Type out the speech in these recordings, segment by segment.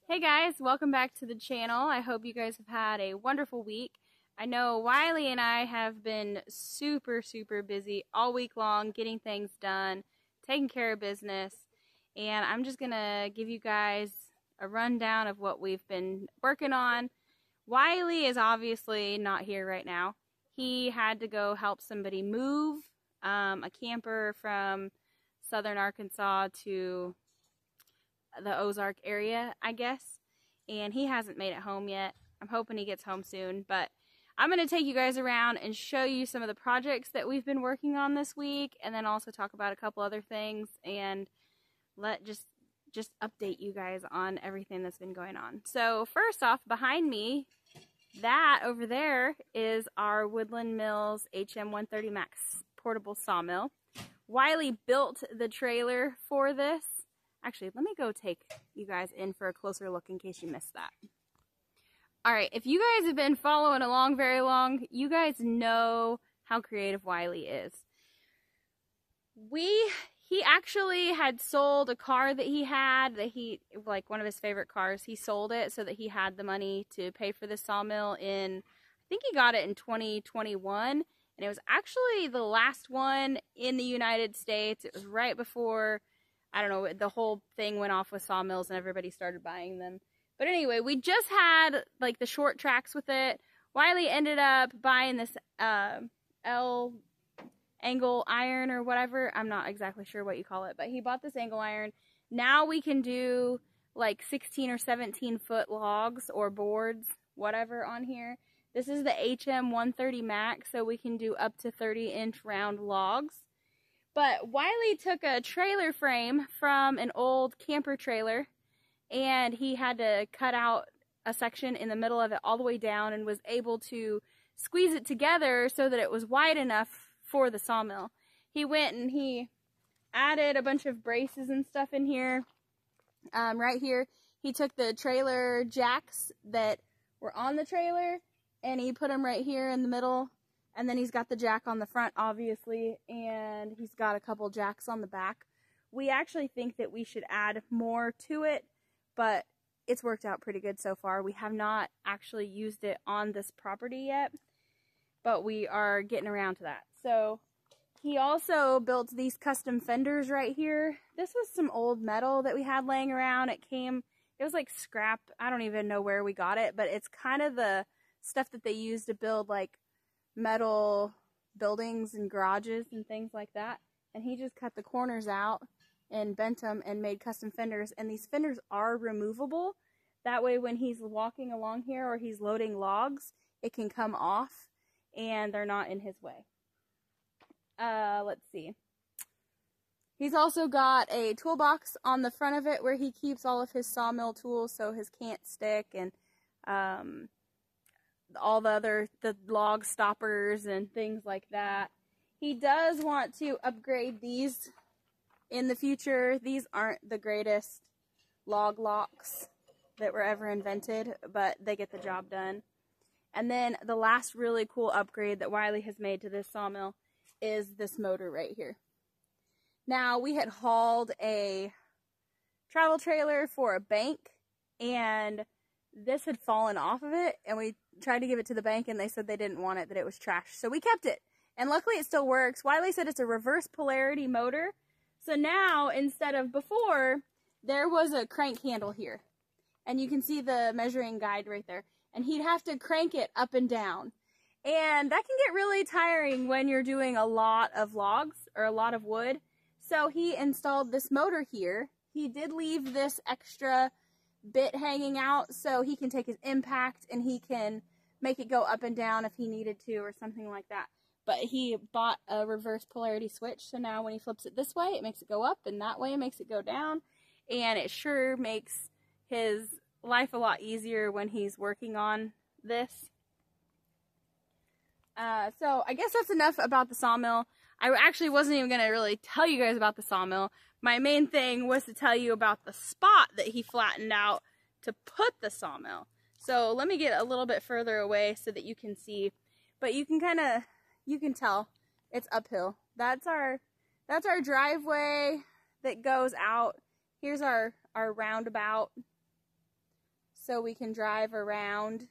Hey guys, welcome back to the channel. I hope you guys have had a wonderful week. I know Wiley and I have been super busy all week long getting things done, taking care of business, and I'm just gonna give you guys a rundown of what we've been working on. Wiley is obviously not here right now. He had to go help somebody move a camper from southern Arkansas to the Ozark area, I guess, and he hasn't made it home yet. I'm hoping he gets home soon, but I'm going to take you guys around and show you some of the projects that we've been working on this week, and then also talk about a couple other things and just update you guys on everything that's been going on. So first off, behind me, that over there is our Woodland Mills HM130 Max portable sawmill. Wiley built the trailer for this. Actually, let me go take you guys in for a closer look in case you missed that. Alright, if you guys have been following along very long, you guys know how creative Wiley is. He actually had sold a car that he had, like one of his favorite cars. He sold it so that he had the money to pay for this sawmill in, I think he got it in 2021. And it was actually the last one in the United States. It was right before, I don't know, the whole thing went off with sawmills and everybody started buying them. But anyway, we just had like the short tracks with it. Wiley ended up buying this L angle iron or whatever. I'm not exactly sure what you call it, but he bought this angle iron. Now we can do like 16 or 17 foot logs or boards, whatever, on here. This is the HM130 Max, so we can do up to 30-inch round logs. But Wiley took a trailer frame from an old camper trailer, and he had to cut out a section in the middle of it all the way down, and was able to squeeze it together so that it was wide enough for the sawmill. He went and he added a bunch of braces and stuff in here. Right here, he took the trailer jacks that were on the trailer, and he put them right here in the middle. And then he's got the jack on the front, obviously, and he's got a couple jacks on the back. We actually think that we should add more to it, but it's worked out pretty good so far. We have not actually used it on this property yet, but we are getting around to that. So he also built these custom fenders right here. This was some old metal that we had laying around. It was like scrap. I don't even know where we got it, but it's kind of the stuff that they use to build like metal buildings and garages and things like that. And he just cut the corners out and bent them and made custom fenders. And these fenders are removable. That way when he's walking along here or he's loading logs, it can come off and they're not in his way. Let's see. He's also got a toolbox on the front of it where he keeps all of his sawmill tools, so his cant stick and all the log stoppers and things like that. He does want to upgrade these in the future. These aren't the greatest log locks that were ever invented, but they get the job done. And then the last really cool upgrade that Wiley has made to this sawmill is this motor right here. Now, we had hauled a travel trailer for a bank, and this had fallen off of it, and we tried to give it to the bank, and they said they didn't want it, that it was trash. So we kept it, and luckily it still works. Wiley said it's a reverse polarity motor. So now, instead of before, there was a crank handle here, and you can see the measuring guide right there, and he'd have to crank it up and down. And that can get really tiring when you're doing a lot of logs or a lot of wood. So he installed this motor here. He did leave this extra bit hanging out so he can take his impact and he can make it go up and down if he needed to or something like that. But he bought a reverse polarity switch, so now when he flips it this way, it makes it go up, and that way it makes it go down. And it sure makes his life a lot easier when he's working on this. So I guess that's enough about the sawmill. I actually wasn't even going to really tell you guys about the sawmill. My main thing was to tell you about the spot that he flattened out to put the sawmill. So let me get a little bit further away so that you can see. But you can tell it's uphill. That's our driveway that goes out. Here's our roundabout. so we can drive around.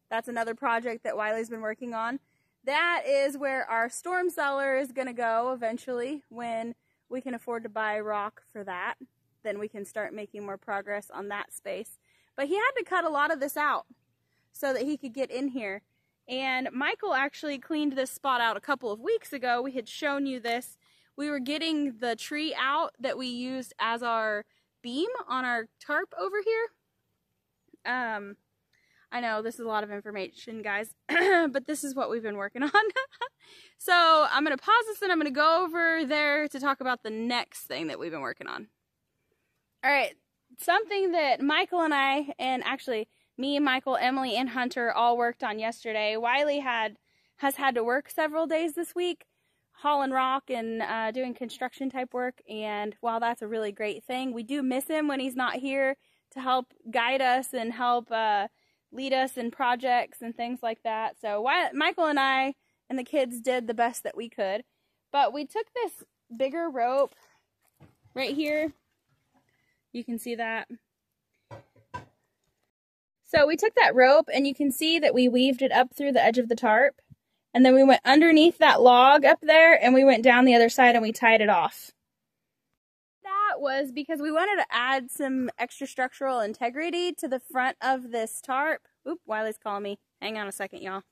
That's another project that Wiley's been working on. That is where our storm cellar is going to go eventually, when we can afford to buy rock for that. Then we can start making more progress on that space. But he had to cut a lot of this out so that he could get in here. And Michael actually cleaned this spot out a couple of weeks ago. We had shown you this. We were getting the tree out that we used as our beam on our tarp over here. I know this is a lot of information, guys, but this is what we've been working on. So I'm going to pause this and I'm going to go over there to talk about the next thing that we've been working on. All right, something that Michael and I, and actually me, Michael, Emily, and Hunter all worked on yesterday. Wiley has had to work several days this week, hauling rock and doing construction type work, and while that's a really great thing, we do miss him when he's not here to help guide us and help lead us in projects and things like that. So Michael and I and the kids did the best that we could. But we took this bigger rope right here. You can see that. So we took that rope and you can see that we weaved it up through the edge of the tarp. And then we went underneath that log up there and we went down the other side and we tied it off. That was because we wanted to add some extra structural integrity to the front of this tarp. Oop, Wiley's calling me. Hang on a second, y'all.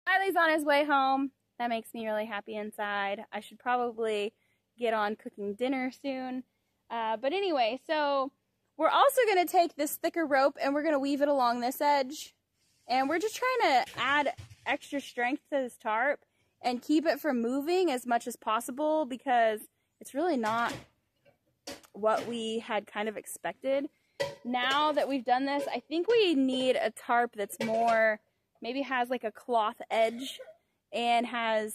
Wiley's on his way home. That makes me really happy inside. I should probably get on cooking dinner soon. But anyway, so we're also going to take this thicker rope and we're going to weave it along this edge. And we're just trying to add extra strength to this tarp and keep it from moving as much as possible, because it's really not what we had kind of expected. Now that we've done this, I think we need a tarp that's more, maybe has like a cloth edge and has,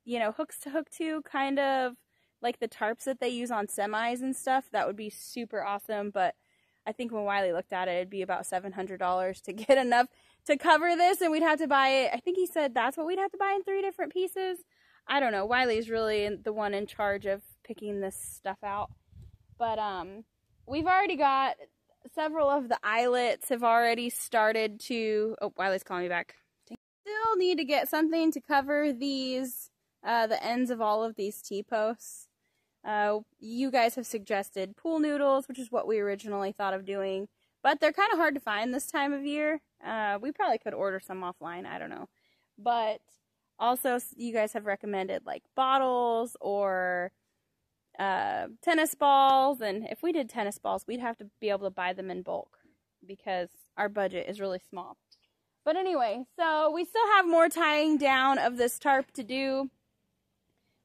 you know, hooks to hook to, kind of like the tarps that they use on semis and stuff. That would be super awesome. But I think when Wiley looked at it, it'd be about $700 to get enough to cover this, and we'd have to buy it. I think he said that's what we'd have to buy in 3 different pieces. I don't know. Wiley's really the one in charge of picking this stuff out. But we've already got several of the eyelets have already started to... Oh, Wiley's calling me back. Still need to get something to cover these, the ends of all of these T-posts. You guys have suggested pool noodles, which is what we originally thought of doing. But they're kind of hard to find this time of year. We probably could order some offline. I don't know. But also, you guys have recommended like bottles or tennis balls. And if we did tennis balls, we'd have to be able to buy them in bulk because our budget is really small. But anyway, so we still have more tying down of this tarp to do.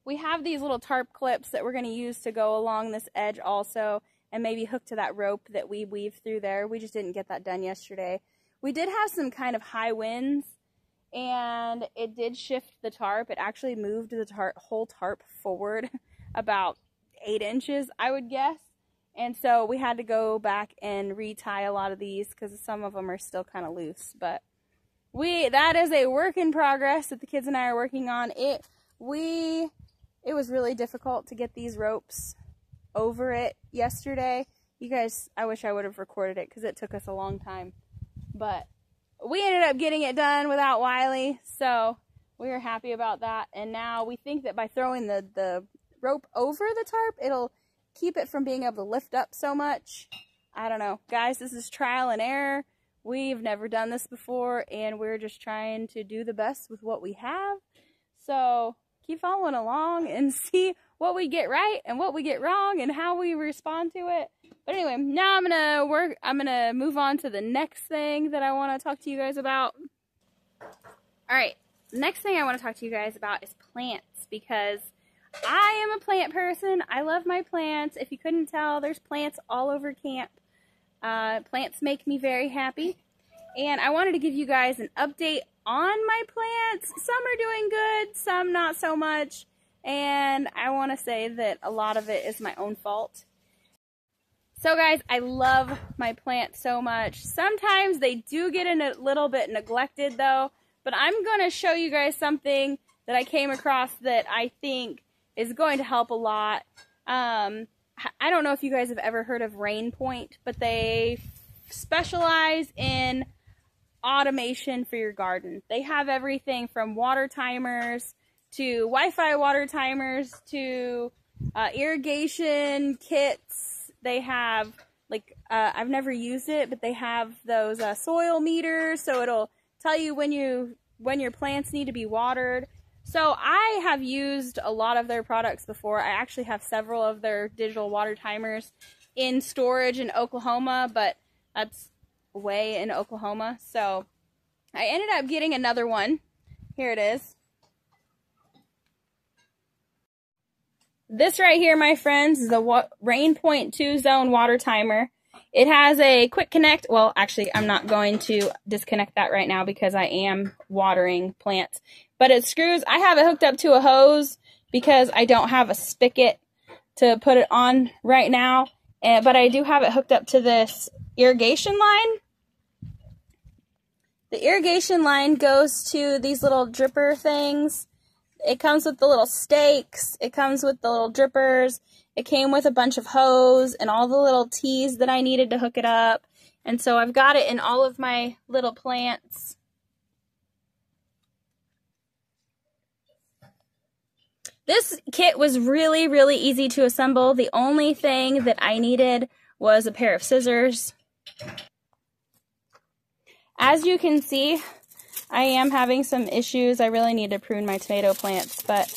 We have these little tarp clips that we're going to use to go along this edge also, and maybe hook to that rope that we weaved through there. We just didn't get that done yesterday. We did have some kind of high winds, and it did shift the tarp. It actually moved the whole tarp forward about 8 inches, I would guess. And so we had to go back and retie a lot of these because some of them are still kind of loose. But that is a work in progress that the kids and I are working on. It was really difficult to get these ropes over it yesterday. You guys, I wish I would have recorded it because it took us a long time. But we ended up getting it done without Wiley, so we were happy about that. And now we think that by throwing the rope over the tarp, it'll keep it from being able to lift up so much. I don't know. Guys, this is trial and error. We've never done this before, and we're just trying to do the best with what we have. So keep following along and see what we get right and what we get wrong and how we respond to it. But anyway, now I'm gonna move on to the next thing that I want to talk to you guys about. Alright, next thing I want to talk to you guys about is plants, because I am a plant person. I love my plants. If you couldn't tell, there's plants all over camp. Plants make me very happy. And I wanted to give you guys an update on my plants. Some are doing good, some not so much. And I want to say that a lot of it is my own fault. So guys, I love my plants so much. Sometimes they do get a little bit neglected though. But I'm going to show you guys something that I came across that I think is going to help a lot. I don't know if you guys have ever heard of RainPoint, but they specialize in automation for your garden. They have everything from water timers to Wi-Fi water timers to irrigation kits. They have, like, I've never used it, but they have those soil meters, so it'll tell you when your plants need to be watered. So I have used a lot of their products before. I actually have several of their digital water timers in storage in Oklahoma, but that's way in Oklahoma. So I ended up getting another one. Here it is. This right here, my friends, is the RainPoint 2-zone water timer. It has a quick connect. Well, actually, I'm not going to disconnect that right now because I am watering plants. But it screws. I have it hooked up to a hose because I don't have a spigot to put it on right now. But I do have it hooked up to this irrigation line. The irrigation line goes to these little dripper things. It comes with the little stakes. It comes with the little drippers. It came with a bunch of hose and all the little T's that I needed to hook it up. And so I've got it in all of my little plants. This kit was really, really easy to assemble. The only thing that I needed was a pair of scissors. As you can see, I am having some issues. I really need to prune my tomato plants, but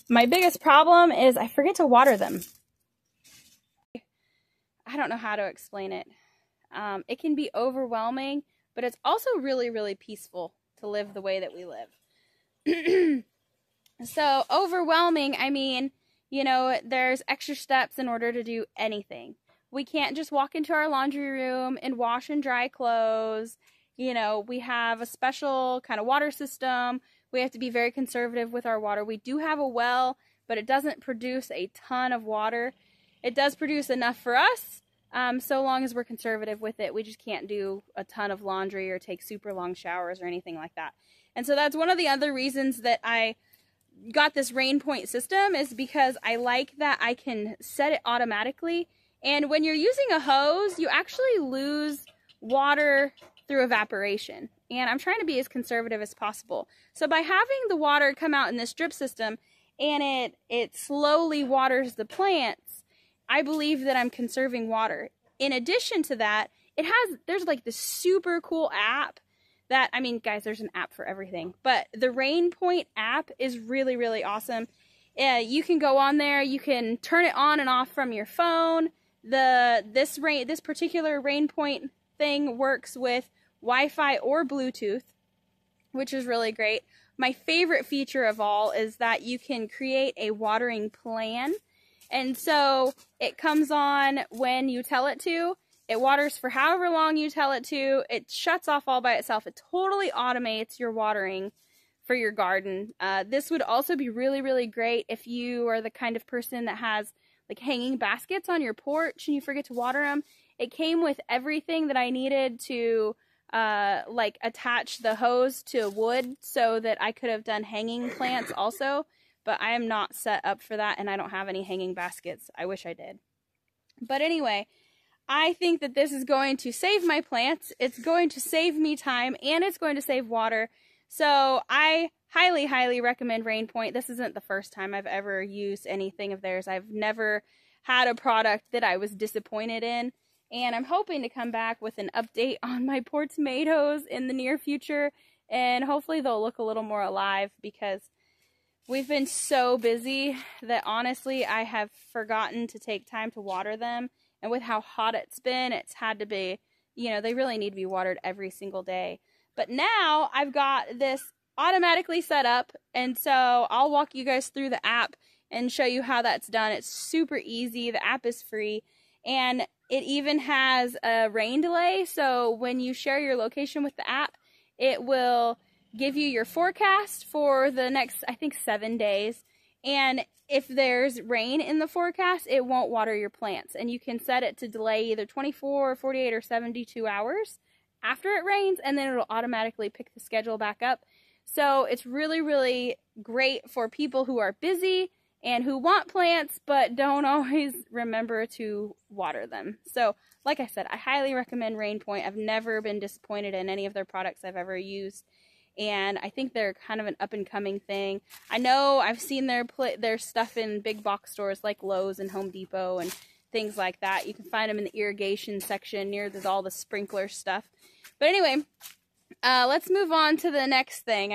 my biggest problem is I forget to water them. I don't know how to explain it. It can be overwhelming, but it's also really, really peaceful to live the way that we live. So overwhelming, I mean, you know, there's extra steps in order to do anything. We can't just walk into our laundry room and wash and dry clothes. You know, we have a special kind of water system. We have to be very conservative with our water. We do have a well, but it doesn't produce a ton of water. It does produce enough for us, so long as we're conservative with it. We just can't do a ton of laundry or take super long showers or anything like that. And so that's one of the other reasons that I got this RainPoint system, is because I like that I can set it automatically. And when you're using a hose, you actually lose water through evaporation. And I'm trying to be as conservative as possible. So by having the water come out in this drip system and it slowly waters the plants, I believe that I'm conserving water. In addition to that, there's like this super cool app that, I mean, guys, there's an app for everything, but the RainPoint app is really, really awesome. You can go on there, you can turn it on and off from your phone. This particular RainPoint thing works with Wi-Fi or Bluetooth, which is really great. My favorite feature of all is that you can create a watering plan. And so it comes on when you tell it to. It waters for however long you tell it to. It shuts off all by itself. It totally automates your watering for your garden. This would also be really, really great if you are the kind of person that has like hanging baskets on your porch and you forget to water them. It came with everything that I needed to like attach the hose to wood so that I could have done hanging plants also. But I am not set up for that, and I don't have any hanging baskets. I wish I did. But anyway, I think that this is going to save my plants. It's going to save me time, and it's going to save water. So I highly, highly recommend RainPoint. This isn't the first time I've ever used anything of theirs. I've never had a product that I was disappointed in. And I'm hoping to come back with an update on my poor tomatoes in the near future. And hopefully they'll look a little more alive, because we've been so busy that honestly I have forgotten to take time to water them. And with how hot it's been, it's had to be, you know, they really need to be watered every single day. But now I've got this automatically set up, and so I'll walk you guys through the app and show you how that's done. It's super easy. The app is free, and it even has a rain delay. So when you share your location with the app, it will give you your forecast for the next, I think, 7 days. And if there's rain in the forecast, it won't water your plants. And you can set it to delay either 24 or 48 or 72 hours after it rains, and then it'll automatically pick the schedule back up. So it's really, really great for people who are busy and who want plants but don't always remember to water them. So, like I said, I highly recommend RainPoint. I've never been disappointed in any of their products I've ever used, and I think they're kind of an up-and-coming thing. I know I've seen their stuff in big box stores like Lowe's and Home Depot and things like that. You can find them in the irrigation section near all the sprinkler stuff. But anyway, let's move on to the next thing.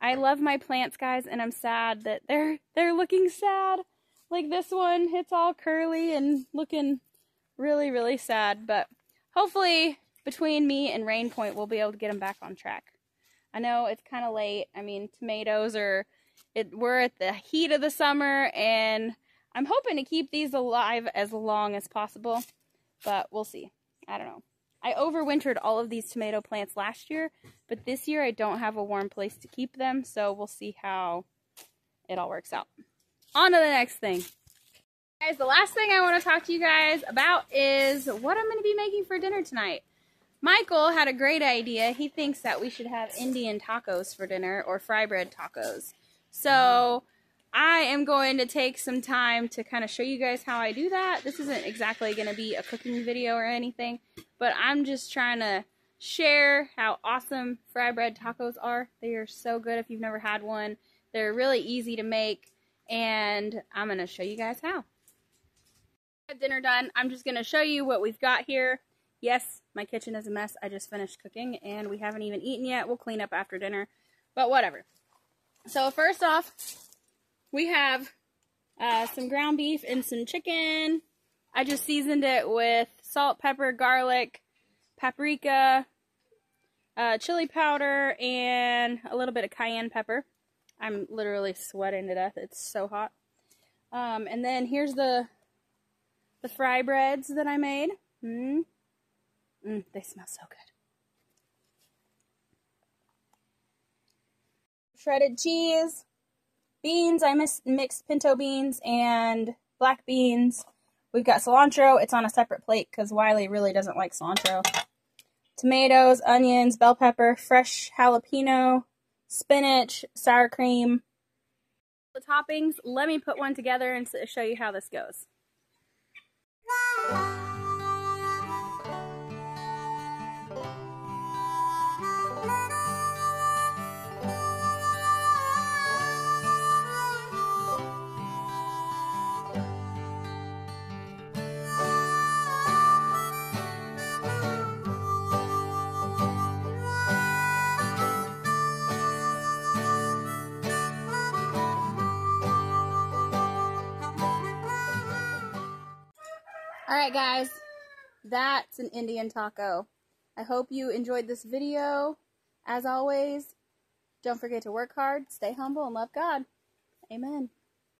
I love my plants, guys, and I'm sad that they're looking sad. Like this one, it's all curly and looking really, really sad. But hopefully, between me and RainPoint, we'll be able to get them back on track. I know it's kind of late. I mean, tomatoes we're at the heat of the summer, and I'm hoping to keep these alive as long as possible. But we'll see. I don't know. I overwintered all of these tomato plants last year, but this year I don't have a warm place to keep them, so we'll see how it all works out. On to the next thing. Guys, the last thing I want to talk to you guys about is what I'm going to be making for dinner tonight. Michael had a great idea. He thinks that we should have Indian tacos for dinner, or fry bread tacos. So I am going to take some time to kind of show you guys how I do that. This isn't exactly going to be a cooking video or anything, but I'm just trying to share how awesome fry bread tacos are. They are so good if you've never had one. They're really easy to make, and I'm going to show you guys how. Dinner done. I'm just going to show you what we've got here. Yes, my kitchen is a mess. I just finished cooking, and we haven't even eaten yet. We'll clean up after dinner, but whatever. So first off, we have some ground beef and some chicken. I just seasoned it with salt, pepper, garlic, paprika, chili powder, and a little bit of cayenne pepper. I'm literally sweating to death. It's so hot. And then here's the fry breads that I made. They smell so good. Shredded cheese. Beans, I mixed pinto beans and black beans. We've got cilantro. It's on a separate plate because Wiley really doesn't like cilantro. Tomatoes, onions, bell pepper, fresh jalapeno, spinach, sour cream. The toppings, let me put one together and show you how this goes. Alright guys, that's an Indian taco. I hope you enjoyed this video. As always, don't forget to work hard, stay humble, and love God. Amen.